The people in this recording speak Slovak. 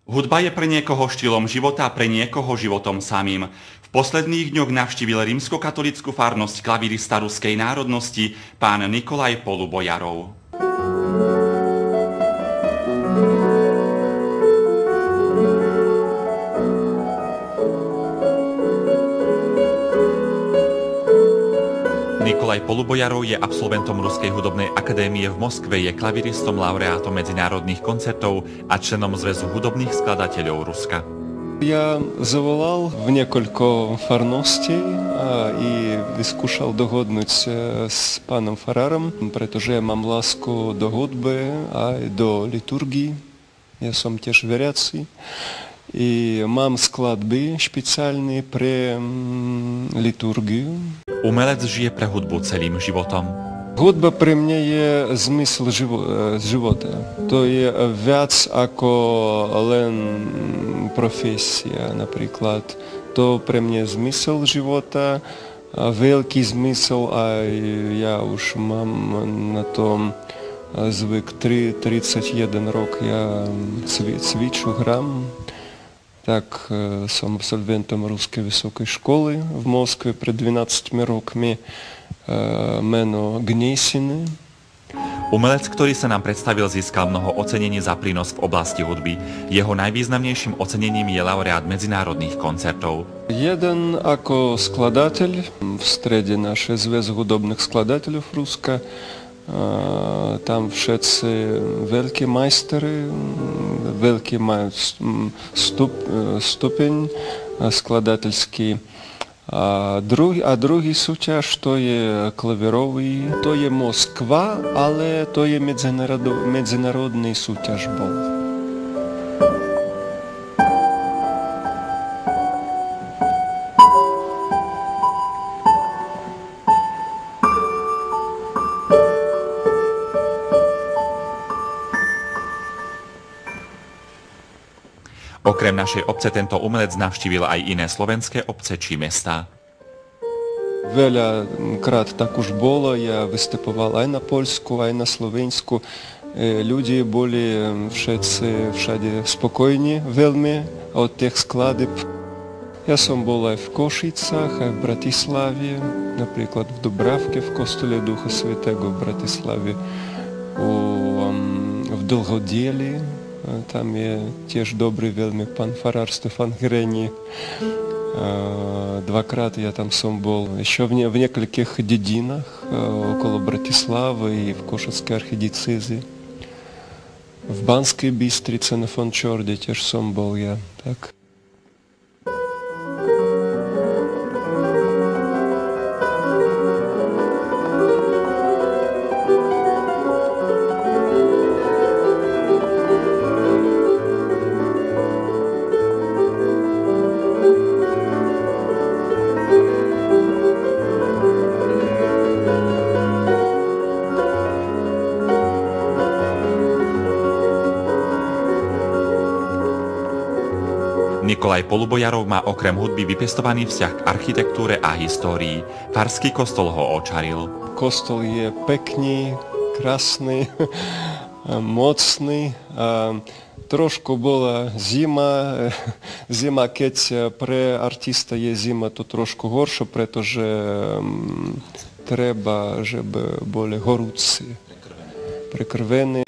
Hudba je pre niekoho štýlom života a pre niekoho životom samým. V posledných dňoch navštívil rímskokatolícku farnosť klavirista ruskej národnosti pán Nikolaj Polubojarov. Nikolaj Polubojarov je absolventom Ruskej hudobnej akadémie v Moskve, je klaviristom, laureátom medzinárodných koncertov a členom Zväzu hudobných skladateľov Ruska. Я заволал в несколько фарностей и vyskúšal dohodnúť s pánom Farárom, pretože ja mám lásku do hudby a do liturgii. Ja som tiež veriaci. I mám skladby špeciálne pre liturgiu. Umelec žije pre hudbu celým životom. Hudba pre mňa je zmysel života. To je viac ako len profesia, napríklad. To pre mňa je zmysel života, veľký zmysel a ja už mám na tom zvyk 31 rok. Ja cviču, hrám. Tak som absolventom Ruskej vysokej školy v Moskve pred 12 rokmi, meno Gnesiny. Umelec, ktorý sa nám predstavil, získal mnoho ocenení za prínos v oblasti hudby. Jeho najvýznamnejším ocenením je laureát medzinárodných koncertov. Jeden ako skladateľ v strede našej Zväz hudobných skladateľov Ruska. Tam všetci veľkí majsteri, veľký majú stupeň skladateľský. A druhý súťaž to je klavirový, to je Moskva, ale to je medzinárodný súťaž bol. Okrem našej obce tento umelec navštívil aj iné slovenské obce či mestá. Veľakrát tak už bolo, ja vystupoval aj na Poľsku, aj na Slovensku. Ľudia boli všade spokojní veľmi od tých skladeb. Ja som bol aj v Košicách, aj v Bratislave, napríklad v Dubravke, v kostole Ducha Svätého v Bratislave, v Dlhodieli. Tam je tiež dobrý veľmi pán farár Stefan Hreni. Dvakrát ja tam som bol. Ešte v niekoľkých dedinách okolo Bratislavy i v Košickej archidiecéze. V Banskej Bystrici na Fončorde tiež som bol ja. Tak. Nikolaj Polubojarov má okrem hudby vypestovaný vzťah k architektúre a histórii. Farský kostol ho očaril. Kostol je pekný, krásny, mocný. Trošku bola zima, keď pre artista je zima, to trošku horšie, pretože treba, żeby boli horúci, prekrvení.